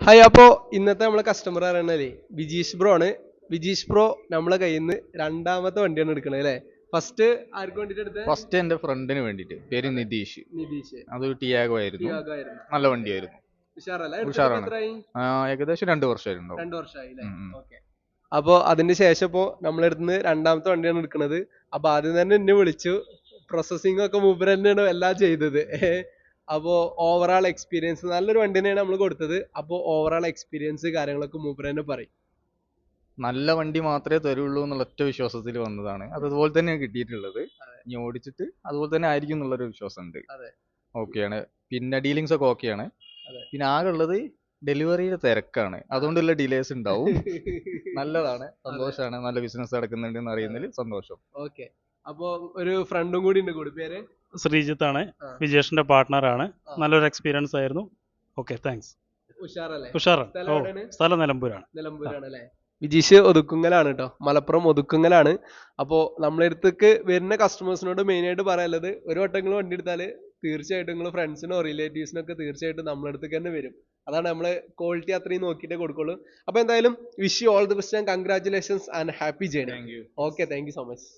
Hi, അപ്പോ ഇന്നത്തെ നമ്മളെ കസ്റ്റമർ പറയണേ വിജീഷ് ബ്രോ ആണ്. വിജീഷ് ബ്രോ നമ്മളെ കയ്യിൽ നിന്ന് രണ്ടാമത്തെ വണ്ടിയാണ് എടുക്കണത് അല്ലേ? ഫസ്റ്റ് ആർക്ക് വേണ്ടിട്ട് എടുത്തത്? ഫസ്റ്റ് എന്റെ ഫ്രണ്ടിന് വേണ്ടിട്ട്, പേര് നിതീഷ്. നിതീഷ്. അത് ടിയാഗോ ആയിരുന്നു, ടിയാഗോ ആയിരുന്നു. നല്ല വണ്ടിയായിരുന്നു. ഉഷാറല്ലേ? ഉഷാറാണ്. എത്രയായി? ഏകദേശം 2 വർഷമായിട്ടുണ്ടാവും. 2 വർഷമായി അല്ലേ? ഓക്കെ. അപ്പോ അതിന് ശേഷം ഇപ്പോ നമ്മളെടുത്ത് രണ്ടാമത്തെ വണ്ടിയാണ് എടുക്കുന്നത്. അപ്പൊ ആദ്യം തന്നെ എന്നെ വിളിച്ചു. പ്രോസസ്സിംഗ് ഒക്കെ മൂപ്പർ തന്നെയാണ് എല്ലാം ചെയ്തത്. അപ്പോ ഓവറാൾ എക്സ്പീരിയൻസ് നല്ലൊരു വണ്ടി തന്നെയാണ് നമ്മൾ കൊടുത്തത്. അപ്പോ ഓവറാൾ എക്സ്പീരിയൻസ് കാര്യങ്ങളൊക്കെ മൂപ്പർ തന്നെ പറയും. നല്ല വണ്ടി മാത്രമേ തരുള്ളൂ എന്നുള്ള ഒറ്റ വിശ്വാസത്തിൽ വന്നതാണ്. അതുപോലെ തന്നെയാണ് കിട്ടിയിട്ടുള്ളത്. ഇനി ഓടിച്ചിട്ട് അതുപോലെ തന്നെ ആയിരിക്കും എന്നുള്ളൊരു വിശ്വാസമുണ്ട്. ഓക്കെയാണ്. പിന്നെ ഡീലിങ്സ് ഒക്കെ ഓക്കെയാണ്. പിന്നെ ആകെ ഉള്ളത് ഡെലിവറിയുടെ തിരക്കാണ്, അതുകൊണ്ടുള്ള ഡിലേസ് ഉണ്ടാവും. നല്ലതാണ്, സന്തോഷമാണ്. നല്ല ബിസിനസ് നടക്കുന്നുണ്ട് എന്ന് അറിയുന്നതിൽ സന്തോഷം. ഓക്കെ. അപ്പോ ഒരു ഫ്രണ്ടും കൂടി ഉണ്ട്. കൂടി പേര് ശ്രീജിത്ത് ആണ്, വിജേഷിന്റെ പാർട്ട്ണറാണ്. നല്ലൊരു എക്സ്പീരിയൻസ് ആയിരുന്നു. Okay, thanks. ഉഷാറല്ലേ? ഉഷാറാണ്. സ്ഥലം നിലമ്പൂരാണ്. നിലമ്പൂരാണ് അല്ലേ? വിജീഷ് ഒതുക്കുങ്ങലാണ് കേട്ടോ, മലപ്പുറം ഒതുക്കുങ്ങലാണ്. അപ്പോൾ നമ്മളെ അടുത്തേക്ക് വരുന്ന കസ്റ്റമേഴ്സിനോട് മെയിൻ ആയിട്ട് പറയാനുള്ളത്, ഒരു വട്ടം നിങ്ങൾ വണ്ടി എടുത്താൽ തീർച്ചയായിട്ടും നിങ്ങൾ ഫ്രണ്ട്സിനോ റിലേറ്റീവ്സിനോ ഒക്കെ തീർച്ചയായിട്ടും നമ്മളെ അടുത്തേക്ക് തന്നെ വരും. അതാണ് നമ്മള് ക്വാളിറ്റി അത്രയും നോക്കിയിട്ടേ കൊടുക്കുള്ളൂ. അപ്പൊ എന്തായാലും wish you all the best and congratulations and happy journey. Okay, thank you so much.